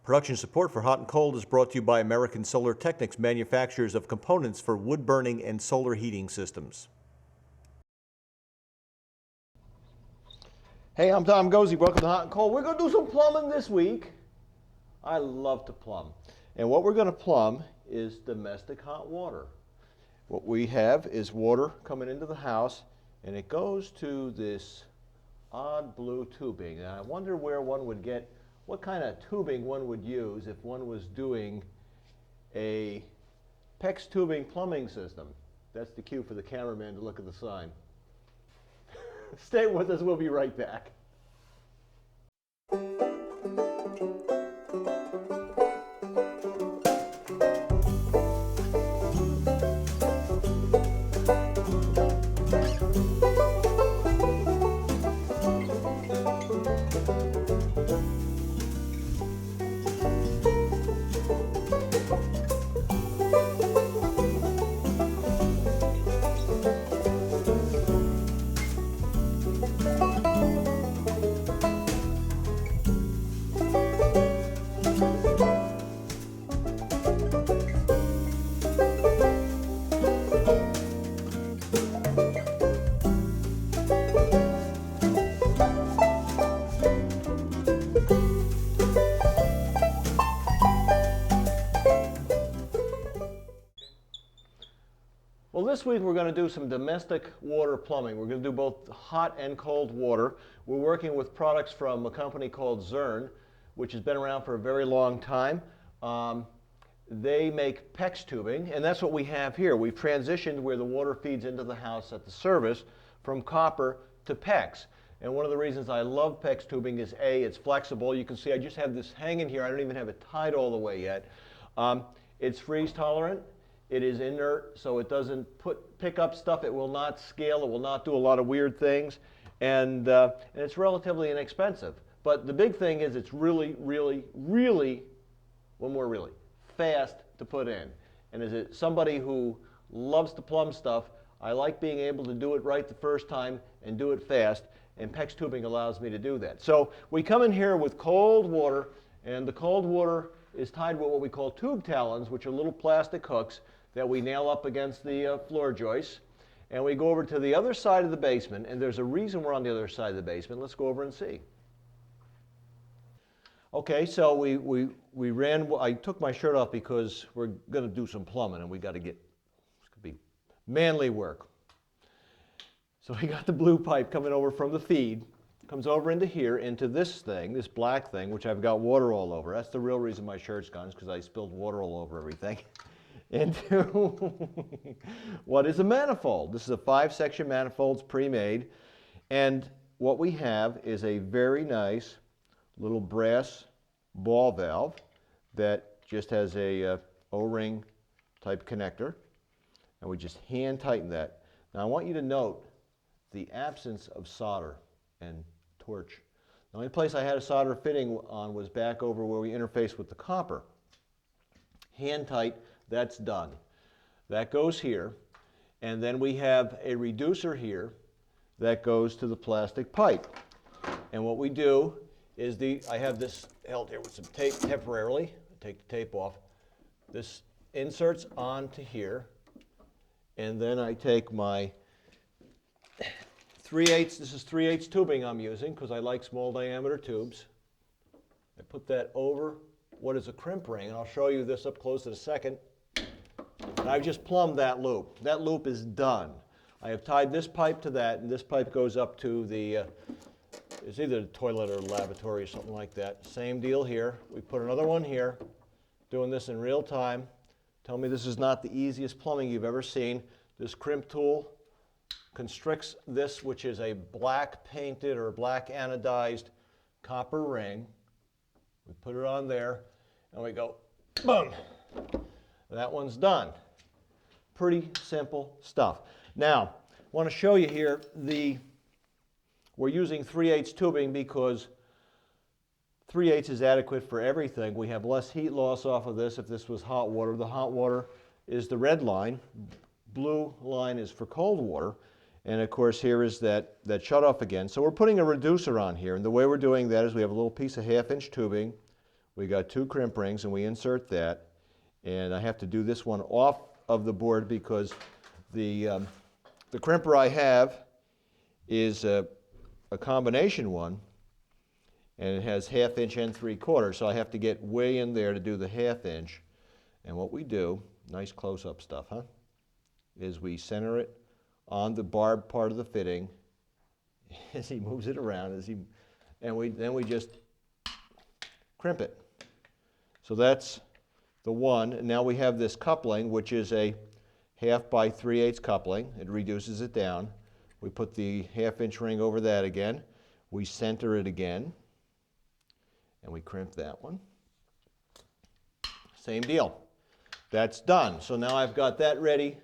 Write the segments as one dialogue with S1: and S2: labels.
S1: Production support for Hot and Cold is brought to you by American Solar Technics, manufacturers of components for wood burning and solar heating systems.
S2: Hey, I'm Tom Gozy. Welcome to Hot and Cold. We're going to do some plumbing this week. I love to plumb. And what we're going to plumb is domestic hot water. What we have is water coming into the house, and it goes to this odd blue tubing. And I wonder where one would get, what kind of tubing one would use if one was doing a PEX tubing plumbing system. That's the cue for the cameraman to look at the sign. Stay with us, we'll be right back. Well, this week we're going to do some domestic water plumbing. We're going to do both hot and cold water. We're working with products from a company called Zurn, which has been around for a very long time. They make PEX tubing, and that's what we have here. We've transitioned where the water feeds into the house at the service from copper to PEX. And one of the reasons I love PEX tubing is A, it's flexible. You can see I just have this hanging here. I don't even have it tied all the way yet. It's freeze tolerant. It is inert, so it doesn't pick up stuff. It will not scale. It will not do a lot of weird things. And it's relatively inexpensive. But the big thing is it's really, really, really, one more really, fast to put in. And as somebody who loves to plumb stuff, I like being able to do it right the first time and do it fast. And PEX tubing allows me to do that. So we come in here with cold water, and the cold water is tied with what we call tube talons, which are little plastic hooks that we nail up against the floor joists. And we go over to the other side of the basement, and there's a reason we're on the other side of the basement. Let's go over and see. Okay, so we ran, I took my shirt off because we're going to do some plumbing, and we got to get, it's going to be manly work. So we got the blue pipe coming over from the feed, comes over into here, into this thing, this black thing, which I've got water all over. That's the real reason my shirt's gone, is because I spilled water all over everything. Into what is a manifold. This is a 5-section manifold, it's pre-made. And what we have is a very nice little brass ball valve that just has a O-ring type connector. And we just hand tighten that. Now I want you to note the absence of solder and torch. The only place I had a solder fitting on was back over where we interface with the copper. Hand tight. That's done. That goes here, and then we have a reducer here that goes to the plastic pipe. And what we do is I have this held here with some tape temporarily. I take the tape off. This inserts onto here, and then I take my 3/8, this is 3/8 tubing I'm using because I like small diameter tubes. I put that over what is a crimp ring, and I'll show you this up close in a second. And I've just plumbed that loop. That loop is done. I have tied this pipe to that, and this pipe goes up to the, it's either the toilet or lavatory or something like that. Same deal here. We put another one here, doing this in real time. Tell me this is not the easiest plumbing you've ever seen. This crimp tool constricts this, which is a black painted or black anodized copper ring. We put it on there, and we go, boom. That one's done. Pretty simple stuff. Now, I want to show you here we're using 3/8 tubing because 3/8 is adequate for everything. We have less heat loss off of this if this was hot water. The hot water is the red line. Blue line is for cold water. And of course here is that shutoff again. So we're putting a reducer on here, and the way we're doing that is we have a little piece of 1/2-inch tubing. We got 2 crimp rings, and we insert that. And I have to do this one off of the board because the crimper I have is a combination one, and it has 1/2 inch and 3/4, so I have to get way in there to do the 1/2 inch. And what we do, nice close-up stuff, huh? Is we center it on the barbed part of the fitting as he moves it around, then we just crimp it. So that's the one. And now we have this coupling, which is a 1/2 by 3/8 coupling. It reduces it down. We put the 1/2 inch ring over that again. We center it again, and we crimp that one. Same deal. That's done. So now I've got that ready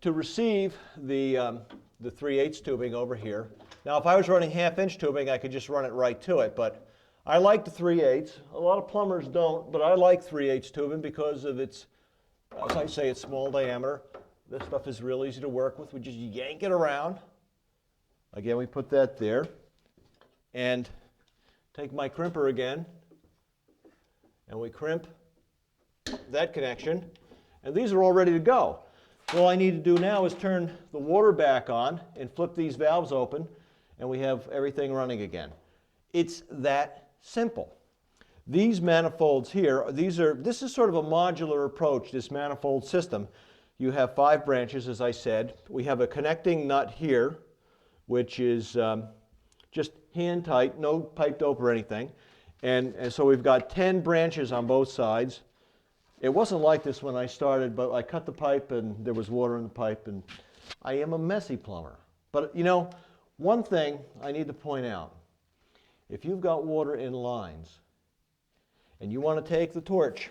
S2: to receive the 3/8 tubing over here. Now, if I was running 1/2 inch tubing, I could just run it right to it, but I like the 3/8. A lot of plumbers don't, but I like 3/8 tubing because of its, as I say, it's small diameter. This stuff is real easy to work with. We just yank it around. Again, we put that there. And take my crimper again, and we crimp that connection. And these are all ready to go. All I need to do now is turn the water back on and flip these valves open, and we have everything running again. It's that simple. These manifolds here, this is sort of a modular approach, this manifold system. You have 5 branches, as I said. We have a connecting nut here, which is just hand tight, no pipe dope or anything. And so we've got 10 branches on both sides. It wasn't like this when I started, but I cut the pipe and there was water in the pipe, and I am a messy plumber. But you know, one thing I need to point out, if you've got water in lines and you want to take the torch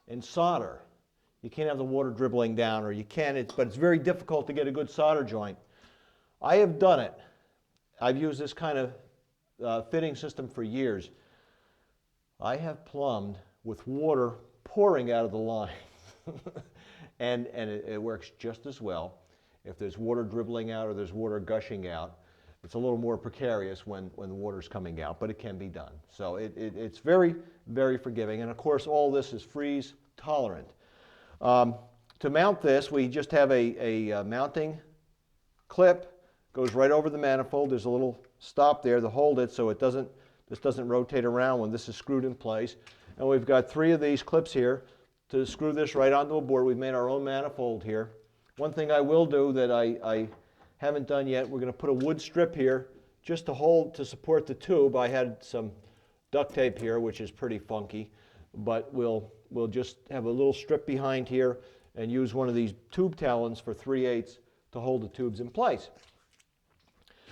S2: and solder, you can't have the water dribbling down, or you can, but it's very difficult to get a good solder joint. I have done it. I've used this kind of fitting system for years. I have plumbed with water pouring out of the line. and it works just as well. If there's water dribbling out or there's water gushing out, it's a little more precarious when the water's coming out, but it can be done. So it's very, very forgiving. And of course, all this is freeze tolerant. To mount this, we just have a mounting clip. Goes right over the manifold. There's a little stop there to hold it so this doesn't rotate around when this is screwed in place. And we've got 3 of these clips here to screw this right onto a board. We've made our own manifold here. One thing I will do that I haven't done yet, we're going to put a wood strip here just to support the tube. I had some duct tape here, which is pretty funky, but we'll just have a little strip behind here and use one of these tube talons for 3/8 to hold the tubes in place.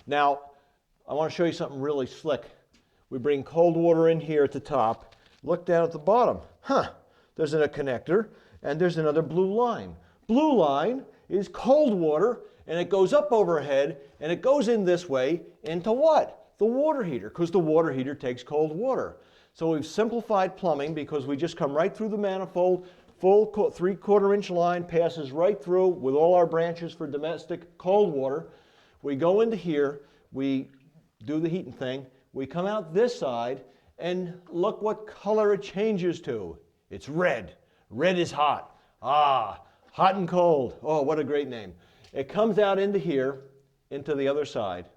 S2: Now, I want to show you something really slick. We bring cold water in here at the top. Look down at the bottom. There's a connector, and there's another blue line. Blue line is cold water, and it goes up overhead, and it goes in this way into what? The water heater, because the water heater takes cold water. So we've simplified plumbing because we just come right through the manifold, full 3/4 inch line, passes right through with all our branches for domestic cold water. We go into here, we do the heating thing, we come out this side, and look what color it changes to. It's red. Red is hot. Hot and cold. Oh, what a great name. It comes out into here, into the other side,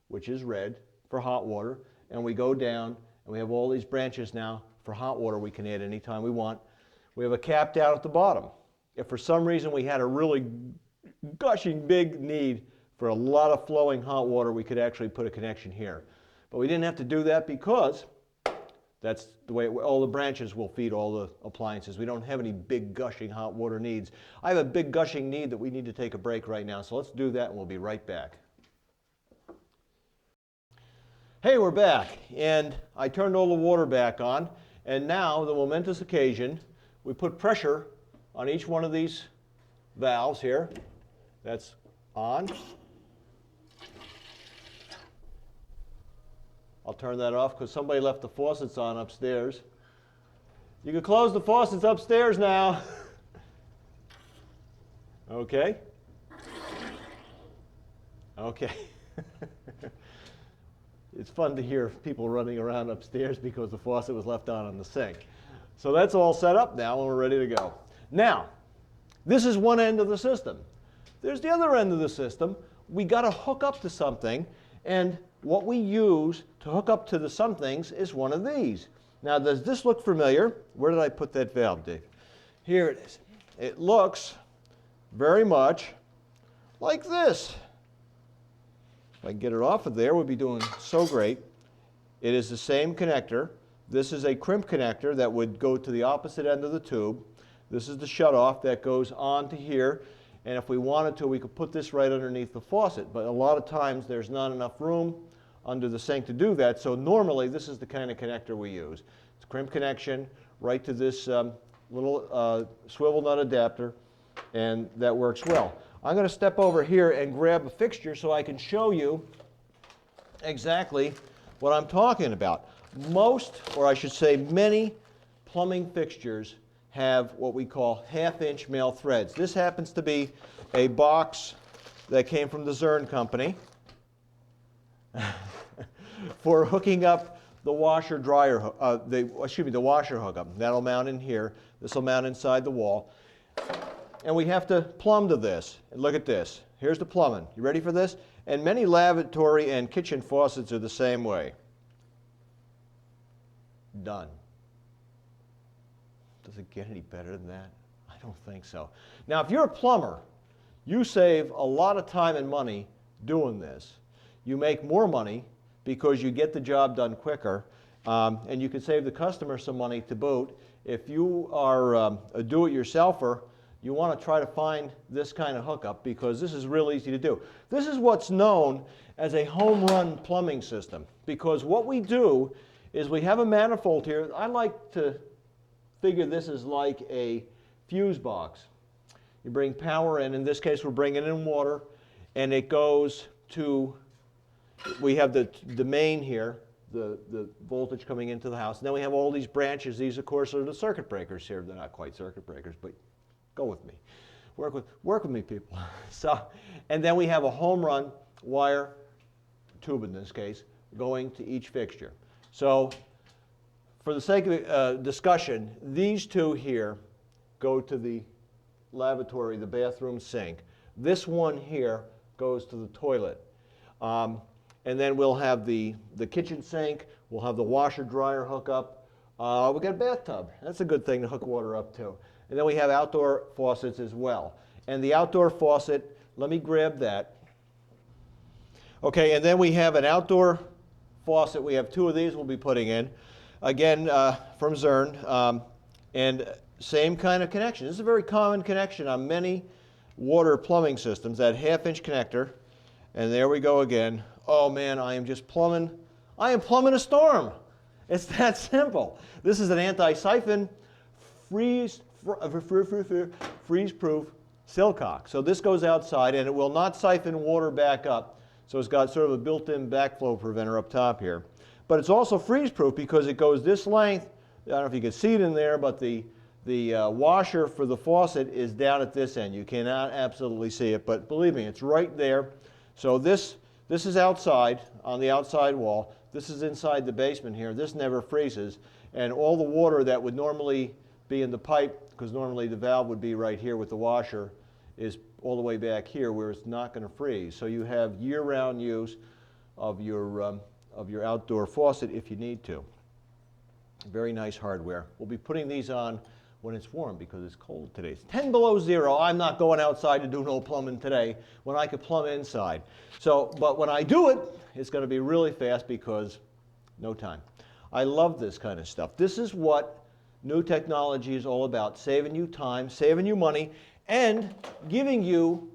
S2: which is red for hot water, and we go down, and we have all these branches now for hot water we can add anytime we want. We have a cap down at the bottom. If for some reason we had a really gushing big need for a lot of flowing hot water, we could actually put a connection here. But we didn't have to do that because that's the way all the branches will feed all the appliances. We don't have any big gushing hot water needs. I have a big gushing need that we need to take a break right now, so let's do that and we'll be right back. Hey, we're back, and I turned all the water back on, and now the momentous occasion, we put pressure on each one of these valves here. That's on. I'll turn that off because somebody left the faucets on upstairs. You can close the faucets upstairs now. Okay. Okay. it's fun to hear people running around upstairs because the faucet was left on the sink. So that's all set up now and we're ready to go. Now, this is one end of the system. There's the other end of the system. We got to hook up to something, and what we use to hook up to the somethings is one of these. Now, does this look familiar? Where did I put that valve, Dave? Here it is. It looks very much like this. If I can get it off of there, we'll be doing so great. It is the same connector. This is a crimp connector that would go to the opposite end of the tube. This is the shutoff that goes on to here. And if we wanted to, we could put this right underneath the faucet. But a lot of times there's not enough room under the sink to do that. So normally this is the kind of connector we use. It's a crimp connection right to this little swivel nut adapter, and that works well. I'm going to step over here and grab a fixture so I can show you exactly what I'm talking about. Most, or I should say many, plumbing fixtures have what we call half-inch male threads. This happens to be a box that came from the Zurn company for hooking up the washer dryer, the washer hookup. That'll mount in here. This will mount inside the wall. And we have to plumb to this. And look at this. Here's the plumbing. You ready for this? And many lavatory and kitchen faucets are the same way. Done. Does it get any better than that? I don't think so. Now, if you're a plumber, you save a lot of time and money doing this. You make more money because you get the job done quicker, and you can save the customer some money to boot. If you are a do-it-yourselfer, you want to try to find this kind of hookup because this is real easy to do. This is what's known as a home run plumbing system, because what we do is we have a manifold here. I like to figure this is like a fuse box. You bring power in this case we're bringing in water, and it goes to, we have the main here, the voltage coming into the house, and then we have all these branches. These of course are the circuit breakers here. They're not quite circuit breakers, but go with me. Work with me, people. So, and then we have a home run wire tube in this case going to each fixture. So for the sake of discussion, these two here go to the lavatory, the bathroom sink. This one here goes to the toilet. And then we'll have the kitchen sink, we'll have the washer dryer hookup. We'll get a bathtub. That's a good thing to hook water up to. And then we have outdoor faucets as well. And the outdoor faucet, let me grab that. Okay, and then we have an outdoor faucet. We have two of these we'll be putting in. Again, from Zurn. And same kind of connection. This is a very common connection on many water plumbing systems, that half-inch connector. And there we go again. Oh man, I am just plumbing. I am plumbing a storm. It's that simple. This is an anti-siphon freeze-proof silcock. So this goes outside and it will not siphon water back up. So it's got sort of a built-in backflow preventer up top here. But it's also freeze-proof because it goes this length. I don't know if you can see it in there, but the washer for the faucet is down at this end. You cannot absolutely see it, but believe me, it's right there. So this is outside, on the outside wall. This is inside the basement here. This never freezes. And all the water that would normally be in the pipe, because normally the valve would be right here with the washer, is all the way back here where it's not going to freeze. So you have year-round use of your outdoor faucet if you need to. Very nice hardware. We'll be putting these on when it's warm because it's cold today. It's 10 below zero. I'm not going outside to do no plumbing today when I could plumb inside. So, but when I do it, it's going to be really fast because no time. I love this kind of stuff. This is what new technology is all about, saving you time, saving you money, and giving you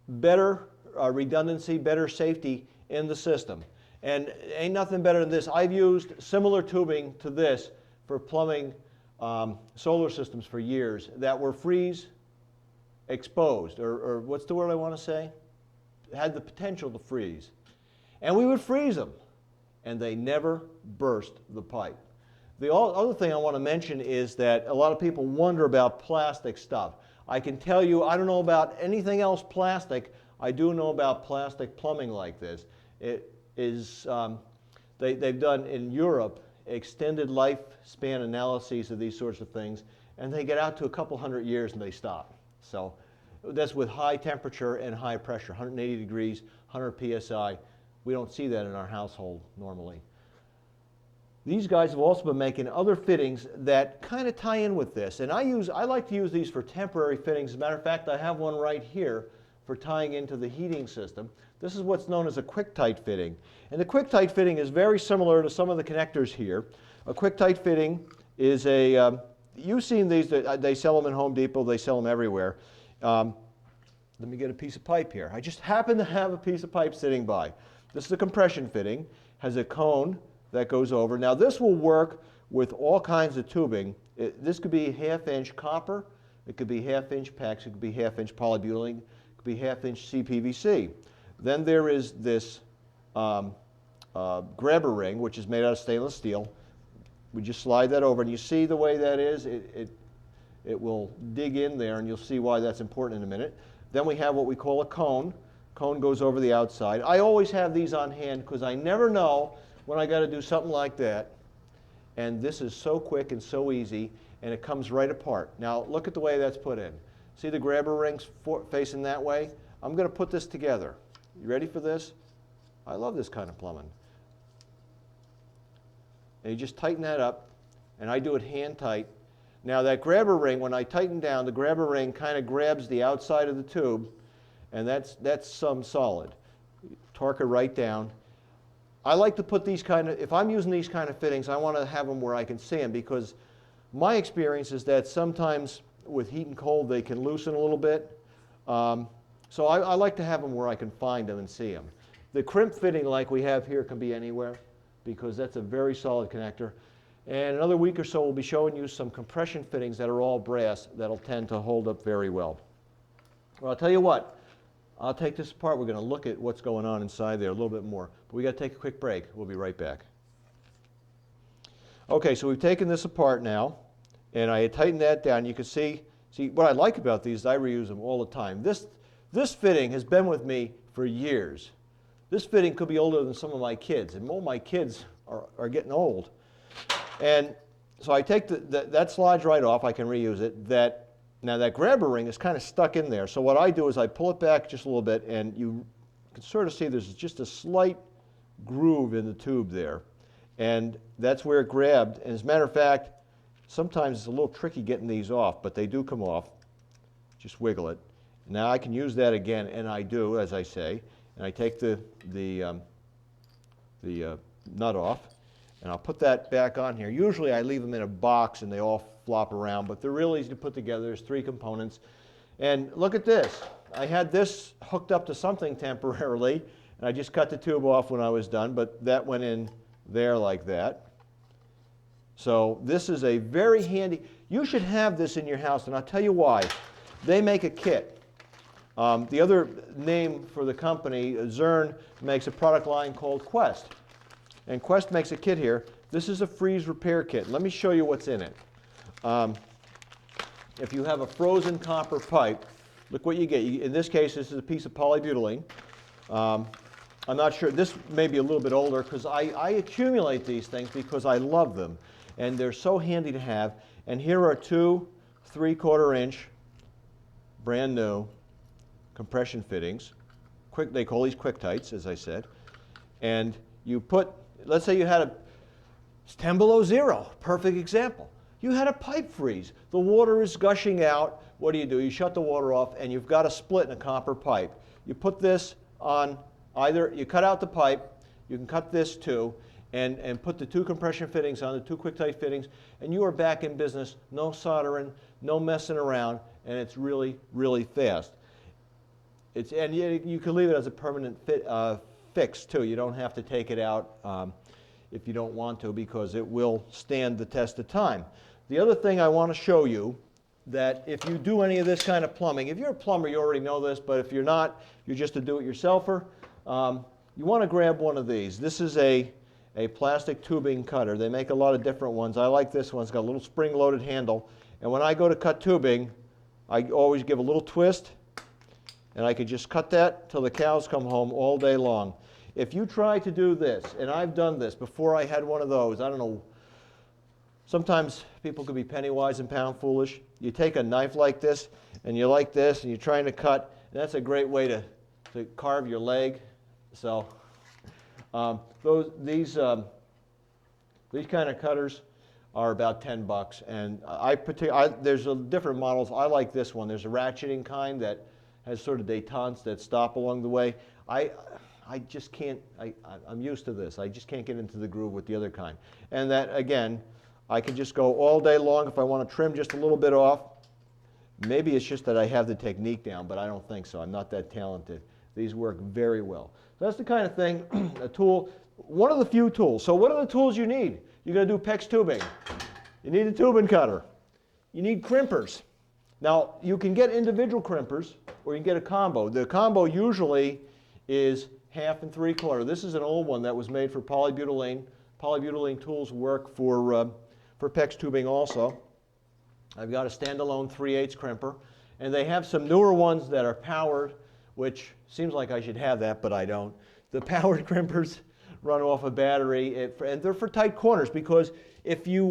S2: better redundancy, better safety in the system. And ain't nothing better than this. I've used similar tubing to this for plumbing solar systems for years that were freeze exposed, or what's the word I want to say? Had the potential to freeze. And we would freeze them, and they never burst the pipe. The other thing I want to mention is that a lot of people wonder about plastic stuff. I can tell you, I don't know about anything else plastic. I do know about plastic plumbing like this. is they've done in Europe extended lifespan analyses of these sorts of things, and they get out to a couple hundred years and they stop. So that's with high temperature and high pressure, 180 degrees, 100 psi. We don't see that in our household normally. These guys have also been making other fittings that kind of tie in with this, and I like to use these for temporary fittings. As a matter of fact, I have one right here for tying into the heating system. This is what's known as a quick tight fitting. And the quick tight fitting is very similar to some of the connectors here. A quick tight fitting is you've seen these, they sell them in Home Depot, they sell them everywhere. Let me get a piece of pipe here. I just happen to have a piece of pipe sitting by. This is a compression fitting, has a cone that goes over. Now this will work with all kinds of tubing. This could be 1/2 inch copper, it could be 1/2 inch PEX, it could be 1/2 inch polybutylene, it could be 1/2 inch CPVC. Then there is this grabber ring, which is made out of stainless steel. We just slide that over, and you see the way that is. It will dig in there, and you'll see why that's important in a minute. Then we have what we call a cone. Cone goes over the outside. I always have these on hand because I never know when I got to do something like that. And this is so quick and so easy, and it comes right apart. Now look at the way that's put in. See the grabber rings facing that way? I'm going to put this together. You ready for this? I love this kind of plumbing. And you just tighten that up, and I do it hand tight. Now that grabber ring, when I tighten down, the grabber ring kind of grabs the outside of the tube, and that's some solid. Torque it right down. I like to put these if I'm using these kind of fittings, I want to have them where I can see them, because my experience is that sometimes with heat and cold they can loosen a little bit. So I like to have them where I can find them and see them. The crimp fitting like we have here can be anywhere, because that's a very solid connector. And another week or so we'll be showing you some compression fittings that are all brass that'll tend to hold up very well. Well, I'll tell you what, I'll take this apart. We're going to look at what's going on inside there a little bit more. But we got to take a quick break. We'll be right back. Okay, so we've taken this apart now, and I tightened that down. You can see what I like about these is I reuse them all the time. This fitting has been with me for years. This fitting could be older than some of my kids, and all my kids are getting old. And so I take that slides right off. I can reuse it. Now that grabber ring is kind of stuck in there. So what I do is I pull it back just a little bit, and you can sort of see there's just a slight groove in the tube there. And that's where it grabbed. And as a matter of fact, sometimes it's a little tricky getting these off, but they do come off. Just wiggle it. Now I can use that again, and I do, as I say. And I take the nut off, and I'll put that back on here. Usually I leave them in a box and they all flop around, but they're real easy to put together. There's 3 components. And look at this. I had this hooked up to something temporarily, and I just cut the tube off when I was done, but that went in there like that. So this is a very handy, you should have this in your house, and I'll tell you why. They make a kit. The other name for the company, Zurn, makes a product line called Quest. And Quest makes a kit here. This is a freeze repair kit. Let me show you what's in it. If you have a frozen copper pipe, look what you get. In this case, this is a piece of polybutylene. I'm not sure, this may be a little bit older because I accumulate these things because I love them. And they're so handy to have. And here are 2 3/4 inch, brand new compression fittings. They call these quick tights, as I said. And you put, let's say you had it's 10 below zero, perfect example. You had a pipe freeze. The water is gushing out. What do? You shut the water off, and you've got a split in a copper pipe. You put this on either, you cut out the pipe, you can cut this too, and put the 2 compression fittings on, the 2 quick tight fittings, and you are back in business. No soldering, no messing around, and it's really, really fast. And you can leave it as a permanent fix too. You don't have to take it out if you don't want to, because it will stand the test of time. The other thing I want to show you, that if you do any of this kind of plumbing, if you're a plumber you already know this, but if you're not, you're just a do-it-yourselfer, you want to grab one of these. This is a plastic tubing cutter. They make a lot of different ones. I like this one. It's got a little spring-loaded handle, and when I go to cut tubing, I always give a little twist, and I could just cut that till the cows come home all day long. If you try to do this, and I've done this before I had one of those, I don't know, sometimes people could be penny wise and pound foolish. You take a knife like this, and you like this, and you're trying to cut, and that's a great way to carve your leg. So these kind of cutters are about $10, and there's different models. I like this one. There's a ratcheting kind that has sort of détentes that stop along the way. I just can't, I'm used to this. I just can't get into the groove with the other kind. And that, again, I can just go all day long if I want to trim just a little bit off. Maybe it's just that I have the technique down, but I don't think so. I'm not that talented. These work very well. So that's the kind of thing, a tool, one of the few tools. So what are the tools you need? You're going to do PEX tubing. You need a tubing cutter. You need crimpers. Now, you can get individual crimpers, or you can get a combo. The combo usually is 1/2 and 3/4. This is an old one that was made for polybutylene. Polybutylene tools work for PEX tubing also. I've got a standalone 3/8 crimper, and they have some newer ones that are powered, which seems like I should have that, but I don't. The powered crimpers run off a battery, and they're for tight corners, because if you,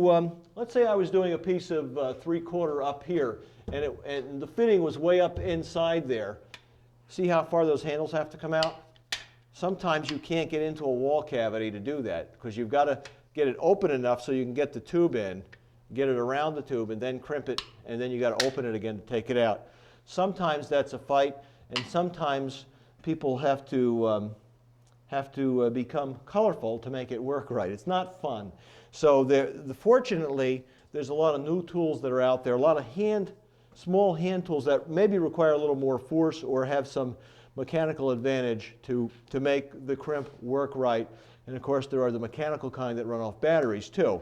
S2: let's say I was doing a piece of 3/4 up here, and the fitting was way up inside there. See how far those handles have to come out? Sometimes you can't get into a wall cavity to do that, because you've got to get it open enough so you can get the tube in, get it around the tube, and then crimp it, and then you got to open it again to take it out. Sometimes that's a fight, and sometimes people have to become colorful to make it work right. It's not fun. So fortunately, there's a lot of new tools that are out there, a lot of small hand tools that maybe require a little more force or have some mechanical advantage to make the crimp work right. And of course, there are the mechanical kind that run off batteries too.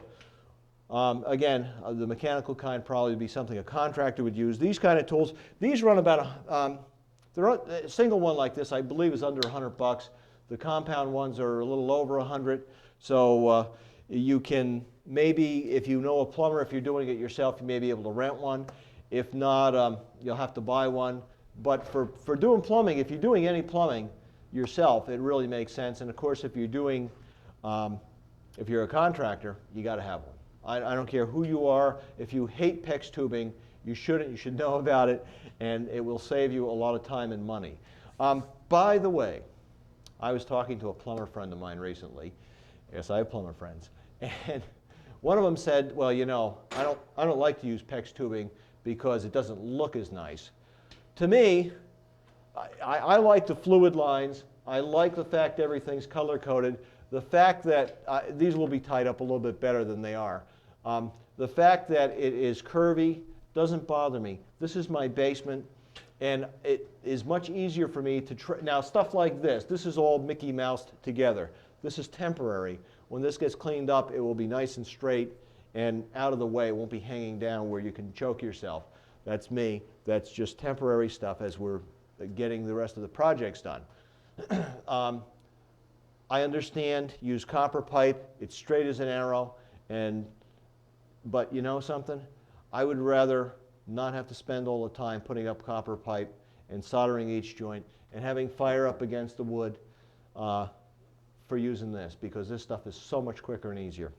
S2: Again, the mechanical kind probably would be something a contractor would use. These kind of tools, these run about, a single one like this I believe is under $100. The compound ones are a little over 100. So you can maybe, if you know a plumber, if you're doing it yourself, you may be able to rent one. If not, you'll have to buy one. But for doing plumbing, if you're doing any plumbing yourself, it really makes sense. And of course, if you're doing, if you're a contractor, you got to have one. I don't care who you are. If you hate PEX tubing, you shouldn't. You should know about it, and it will save you a lot of time and money. By the way, I was talking to a plumber friend of mine recently. Yes, I have plumber friends, and one of them said, "Well, you know, I don't like to use PEX tubing because it doesn't look as nice." To me, I like the fluid lines. I like the fact everything's color-coded. The fact that these will be tied up a little bit better than they are. The fact that it is curvy doesn't bother me. This is my basement, and it is much easier for me to now stuff like this is all Mickey Moused together. This is temporary. When this gets cleaned up, it will be nice and straight and out of the way. It won't be hanging down where you can choke yourself. That's me. That's just temporary stuff as we're getting the rest of the projects done. I understand, use copper pipe. It's straight as an arrow. But you know something? I would rather not have to spend all the time putting up copper pipe and soldering each joint and having fire up against the wood for using this, because this stuff is so much quicker and easier.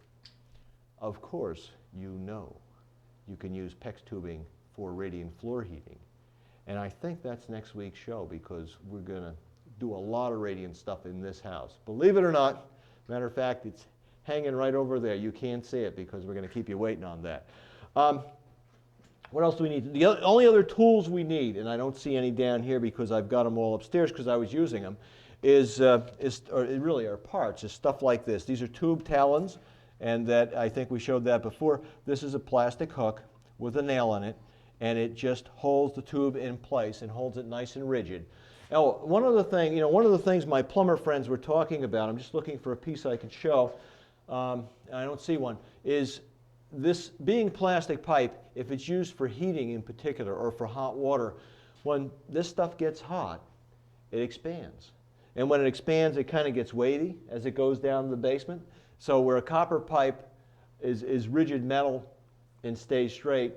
S2: Of course, you know you can use PEX tubing for radiant floor heating. And I think that's next week's show, because we're going to do a lot of radiant stuff in this house. Believe it or not, matter of fact, it's hanging right over there. You can't see it because we're going to keep you waiting on that. What else do we need? The only other tools we need, and I don't see any down here because I've got them all upstairs because I was using them, or it really are parts, is stuff like this. These are tube talons, and that I think we showed that before. This is a plastic hook with a nail in it, and it just holds the tube in place and holds it nice and rigid. Oh, one of the things my plumber friends were talking about, I'm just looking for a piece I can show, I don't see one, is this being plastic pipe, if it's used for heating in particular or for hot water, when this stuff gets hot, it expands. And when it expands, it kind of gets wavy as it goes down the basement. So where a copper pipe is rigid metal and stays straight,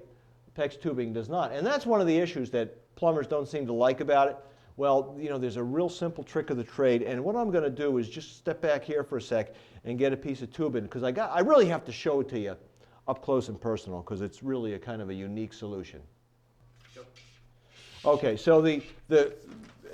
S2: PEX tubing does not. And that's one of the issues that plumbers don't seem to like about it. Well, you know, there's a real simple trick of the trade, and what I'm going to do is just step back here for a sec and get a piece of tubing, because I really have to show it to you up close and personal, because it's really a kind of a unique solution. Okay, so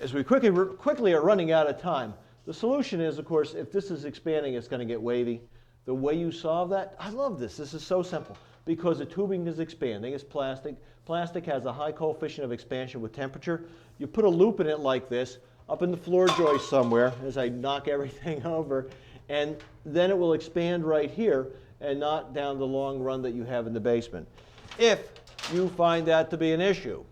S2: as we quickly are running out of time, the solution is, of course, if this is expanding, it's going to get wavy. The way you solve that, I love this. This is so simple. Because the tubing is expanding, it's plastic. Plastic has a high coefficient of expansion with temperature. You put a loop in it like this, up in the floor joist somewhere, as I knock everything over, and then it will expand right here and not down the long run that you have in the basement. If you find that to be an issue,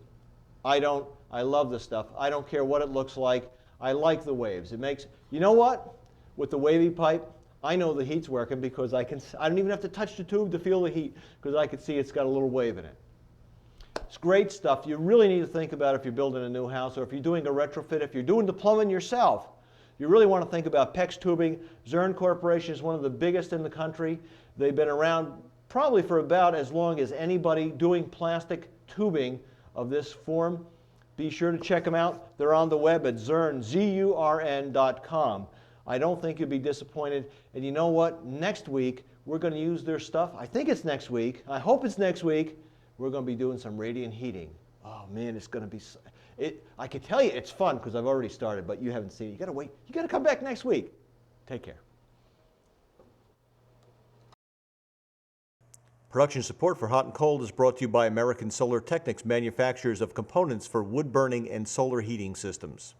S2: I love this stuff. I don't care what it looks like. I like the waves. It makes, you know what? With the wavy pipe, I know the heat's working because I don't even have to touch the tube to feel the heat, because I can see it's got a little wave in it. It's great stuff. You really need to think about if you're building a new house, or if you're doing a retrofit, if you're doing the plumbing yourself. You really want to think about PEX Tubing. Zurn Corporation is one of the biggest in the country. They've been around probably for about as long as anybody doing plastic tubing of this form. Be sure to check them out. They're on the web at zurn.com. I don't think you'll be disappointed. And you know what? Next week, we're going to use their stuff. I think it's next week. I hope it's next week. We're going to be doing some radiant heating. Oh, man, it's going to be... I can tell you it's fun because I've already started, but you haven't seen it. You got to wait. You got to come back next week. Take care.
S1: Production support for Hot and Cold is brought to you by American Solar Technics, manufacturers of components for wood burning and solar heating systems.